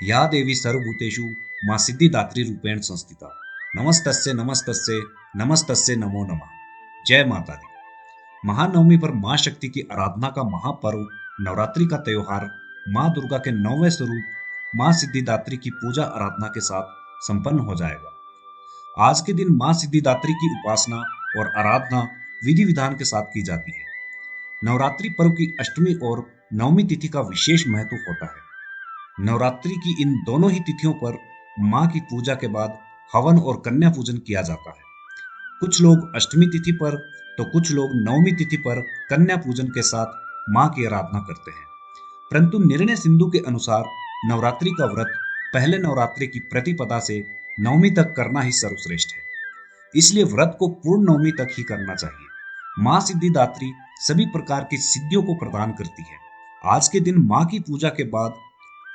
या देवी सर्वभूतेषु मां सिद्धिदात्री रूपेण संस्थिता। नमस्तस्ये नमस्तस्ये नमस्तस्ये नमो नमः। जय माता दी। महानवमी पर मां शक्ति की आराधना का महापर्व नवरात्रि का त्योहार मां दुर्गा के 9वें स्वरूप मां सिद्धिदात्री की पूजा आराधना के साथ संपन्न हो जाएगा। आज के दिन मां सिद्धिदात्री की उपासना और आराधना विधि विधान के साथ की जाती है। नवरात्रि पर्व की अष्टमी और नवमी तिथि का विशेष महत्व होता है। नवरात्रि की इन दोनों ही तिथियों पर मां की पूजा के बाद हवन और कन्या पूजन किया जाता है। कुछ लोग अष्टमी तिथि पर तो कुछ लोग नवमी तिथि पर कन्या पूजन के साथ मां की आराधना करते हैं। परंतु निर्णय सिंधु के अनुसार नवरात्रि का व्रत पहले नवरात्रि की प्रतिपदा से नवमी तक करना ही सर्वश्रेष्ठ है। इसलिए व्रत को पूर्ण नवमी तक ही करना चाहिए। मां सिद्धिदात्री सभी प्रकार की सिद्धियों को प्रदान करती है। आज के दिन मां की पूजा के बाद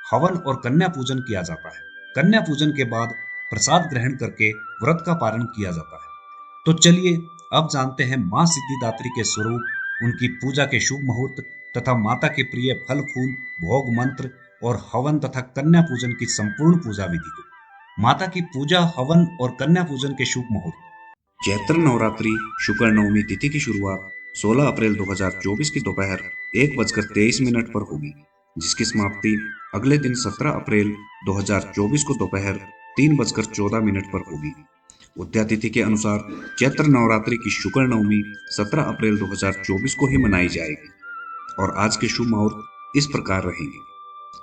हवन और कन्या पूजन किया जाता है। कन्या पूजन के बाद प्रसाद ग्रहण करके व्रत का पालन किया जाता है। तो चलिए अब जानते हैं मां सिद्धिदात्री के स्वरूप, उनकी पूजा के शुभ मुहूर्त तथा माता के प्रिय फल फूल, भोग मंत्र और हवन तथा कन्या पूजन की संपूर्ण पूजा विधि को। माता की पूजा, हवन और कन्या पूजन के शुभ मुहूर्त। चैत्र नवरात्रि शुक्ल नवमी तिथि की शुरुआत 16 अप्रैल 2024 की दोपहर 1:23 पर होगी, जिसकी समाप्ति अगले दिन 17 अप्रैल 2024 को दोपहर 3:14 पर होगी। उदया तिथि के अनुसार चैत्र नवरात्रि की शुक्ल नवमी 17 अप्रैल 2024 को ही मनाई जाएगी और आज के शुभ मुहूर्त इस प्रकार रहेंगे।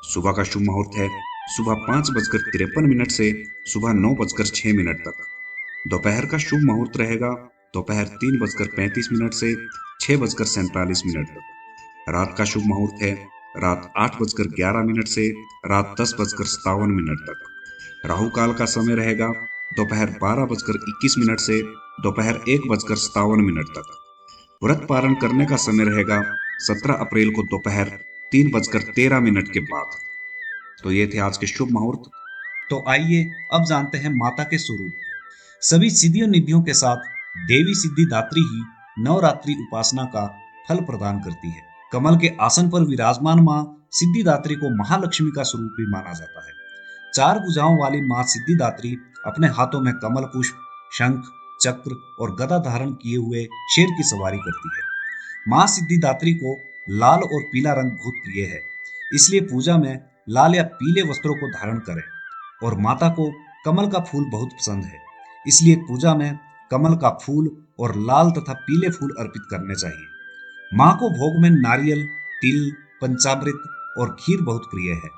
सुबह का शुभ मुहूर्त है सुबह 5:53 से सुबह 9:06 तक। दोपहर का शुभ मुहूर्त रहेगा दोपहर 3:35 से 6:47 तक। रात का शुभ मुहूर्त है रात 8:11 से रात 10:57 तक। राहु काल का समय रहेगा दोपहर 12:21 से दोपहर 1:57 तक। व्रत पारण करने का समय रहेगा 17 अप्रैल को दोपहर 3:13 के बाद। तो ये थे आज के शुभ मुहूर्त। तो आइए अब जानते हैं माता के स्वरूप। सभी सिद्धियों निधियों के साथ देवी सिद्धिदात्री ही नवरात्रि उपासना का फल प्रदान करती है। कमल के आसन पर विराजमान मां सिद्धिदात्री को महालक्ष्मी का स्वरूप भी माना जाता है। 4 भुजाओं वाली मां सिद्धिदात्री अपने हाथों में कमल पुष्प, शंख, चक्र और गदा धारण किए हुए शेर की सवारी करती है। मां सिद्धिदात्री को लाल और पीला रंग बहुत प्रिय है, इसलिए पूजा में लाल या पीले वस्त्रों को धारण करें। और माता को कमल का फूल बहुत पसंद है, इसलिए पूजा में कमल का फूल और लाल तथा पीले फूल अर्पित करने चाहिए। मां को भोग में नारियल, तिल, पंचामृत और खीर बहुत प्रिय है।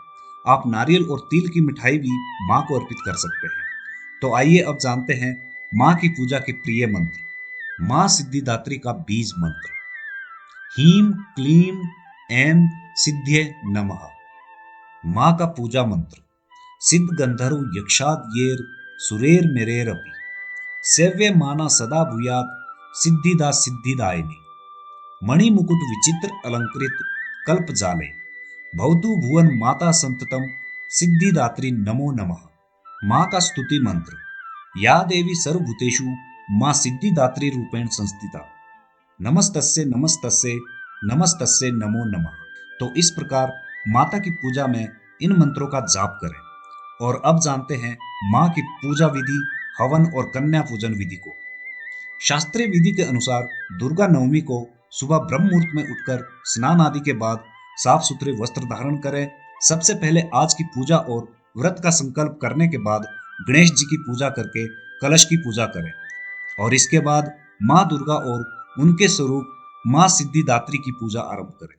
आप नारियल और तिल की मिठाई भी मां को अर्पित कर सकते हैं। तो आइए अब जानते हैं मां की पूजा के प्रिय मंत्र। मां सिद्धिदात्री का बीज मंत्र। हीम क्लीम ऐं सिद्धये नमः। मां का पूजा मंत्र। सिद्ध गंधर्व यक्षाद्येर सुरेर मेरेरपि सेव्य माना सदा भूयात सिद्धिदा सिद्धिदायिनी। मणि मुकुट विचित्र अलंकृत कल्प जाले भवतु भुवन माता संततम सिद्धिदात्री नमो नमः। मां का स्तुति मंत्र। या देवी सर्वभूतेषु मां सिद्धिदात्री रूपेण संस्थिता। नमस्तस्ये नमस्तस्ये नमस्तस्ये नमो नमः। तो इस प्रकार माता की पूजा में इन मंत्रों का जाप करें। और अब जानते हैं मां की पूजा विधि, हवन और कन्या पूजन विधि को। शास्त्रीय विधि के अनुसार दुर्गा नवमी को सुबह ब्रह्म मुहूर्त में उठकर स्नान आदि के बाद साफ सुथरे वस्त्र धारण करें। सबसे पहले आज की पूजा और व्रत का संकल्प करने के बाद गणेश जी की पूजा करके कलश की पूजा करें और इसके बाद मां दुर्गा और उनके स्वरूप मां सिद्धिदात्री की पूजा आरंभ करें।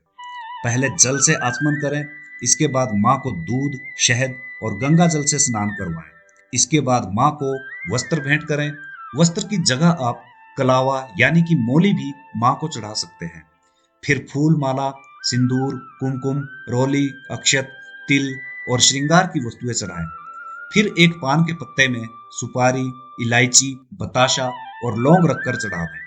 पहले जल से आचमन करें, इसके बाद मां को दूध, शहद और गंगा जल से स्नान करवाएं। इसके बाद मां को वस्त्र भेंट करें। वस्त्र की जगह आप कलावा यानी कि मोली भी मां को चढ़ा सकते हैं। फिर फूल माला, सिंदूर, कुमकुम, रोली, अक्षत, तिल और श्रृंगार की वस्तुएं चढ़ाएं। फिर एक पान के पत्ते में सुपारी, इलायची, बताशा और लौंग रखकर चढ़ा दें।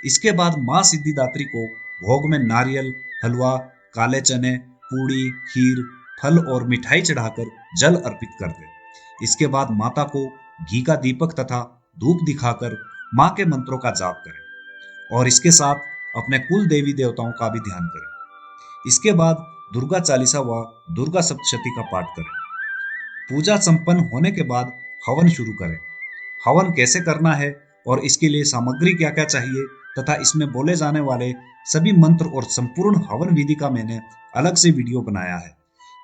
इसके बाद मां सिद्धिदात्री को भोग में नारियल, हलवा, काले चने, पूड़ी, खीर, फल और मिठाई चढ़ाकर जल अर्पित कर दें। इसके बाद माता को घी का दीपक तथा धूप दिखाकर मां के मंत्रों का जाप करें और इसके साथ अपने कुल देवी देवताओं का भी ध्यान करें। इसके बाद दुर्गा चालीसा व दुर्गा सप्तशती का पाठ करें। पूजा संपन्न होने के बाद हवन शुरू करें। हवन कैसे करना है और इसके लिए सामग्री क्या क्या चाहिए तथा इसमें बोले जाने वाले सभी मंत्र और संपूर्ण हवन विधि का मैंने अलग से वीडियो बनाया है,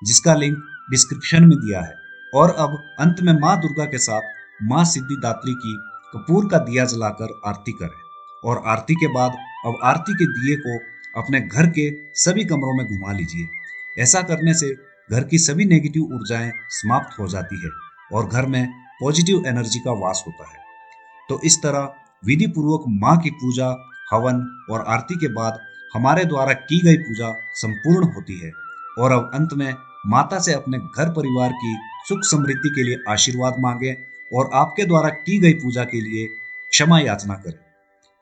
जिसका लिंक डिस्क्रिप्शन में दिया है। और अब अंत में माँ दुर्गा के साथ माँ सिद्धिदात्री की कपूर का दिया जलाकर आरती करें। और आरती के बाद अब आरती के दिए को अपने घर के सभी कमरों में घुमा लीजिए। ऐसा करने से घर की सभी नेगेटिव ऊर्जाएं समाप्त हो जाती है और घर में पॉजिटिव एनर्जी का वास होता है। तो इस तरह विधि पूर्वक माँ की पूजा, हवन और आरती के बाद हमारे द्वारा की गई पूजा संपूर्ण होती है। और अब अंत में माता से अपने घर परिवार की सुख समृद्धि के लिए आशीर्वाद मांगे और आपके द्वारा की गई पूजा के लिए क्षमा याचना करें।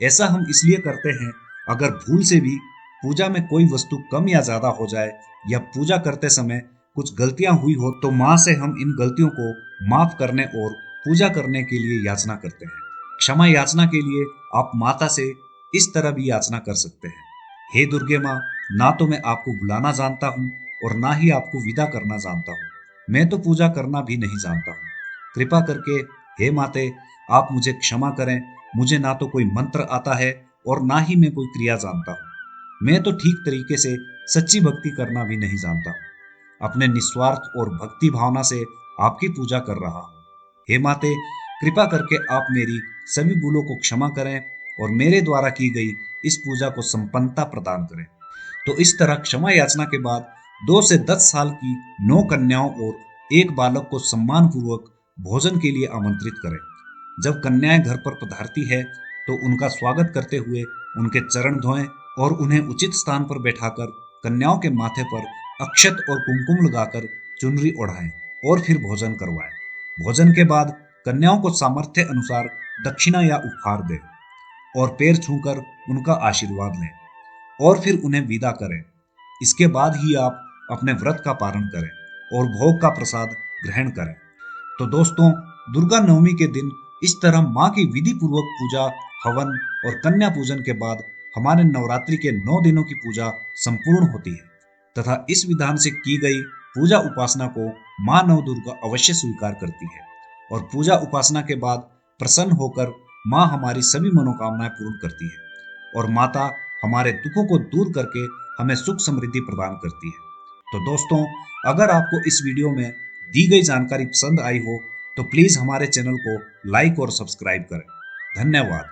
ऐसा हम इसलिए करते हैं, अगर भूल से भी पूजा में कोई वस्तु कम या ज्यादा हो जाए या पूजा करते समय कुछ गलतियां हुई हो तो माँ से हम इन गलतियों को माफ करने और पूजा करने के लिए याचना करते हैं। क्षमा याचना के लिए आप माता से इस तरह भी याचना कर सकते हैं, हे दुर्गे माँ, ना तो मैं आपको बुलाना जानता हूँ और ना ही आपको विदा करना जानता हूँ। मैं तो पूजा करना भी नहीं जानता हूँ। कृपा करके हे माते, आप मुझे क्षमा करें। मुझे ना तो कोई मंत्र आता है और ना ही मैं कोई क्रिया जानता हूँ। मैं तो ठीक तरीके से सच्ची भक्ति करना भी नहीं जानता हूँ। अपने निस्वार्थ और भक्ति भावना से आपकी पूजा कर रहा हूँ। हे माते, कृपा करके आप मेरी सभी भूलों को क्षमा करें और मेरे द्वारा की गई इस पूजा को संपन्नता प्रदान करें। तो इस तरह क्षमा याचना के बाद 2 से 10 साल की 9 कन्याओं और एक बालक को सम्मान पूर्वक भोजन के लिए आमंत्रित करें। जब कन्याएं घर पर पधारती है तो उनका स्वागत करते हुए उनके चरण धोएं और उन्हें उचित स्थान पर बैठाकर कन्याओं के माथे पर अक्षत और कुमकुम लगाकर चुनरी ओढ़ाएं और फिर भोजन करवाएं। भोजन के बाद कन्याओं को सामर्थ्य अनुसार दक्षिणा या उपहार दें और पैर छूकर उनका आशीर्वाद लें और फिर उन्हें विदा करें। इसके बाद ही आप अपने व्रत का पारण करें और भोग का प्रसाद ग्रहण करें। तो दोस्तों, दुर्गा नवमी के दिन इस तरह माँ की विधि पूर्वक पूजा, हवन और कन्या पूजन के बाद हमारे नवरात्रि के 9 दिनों की पूजा संपूर्ण होती है तथा इस विधान से की गई पूजा उपासना को माँ नव दुर्गा अवश्य स्वीकार करती है और पूजा उपासना के बाद प्रसन्न होकर माँ हमारी सभी मनोकामनाएं पूर्ण करती है और माता हमारे दुखों को दूर करके हमें सुख समृद्धि प्रदान करती है। तो दोस्तों, अगर आपको इस वीडियो में दी गई जानकारी पसंद आई हो तो प्लीज हमारे चैनल को लाइक और सब्सक्राइब करें। धन्यवाद।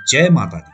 जय माता दी।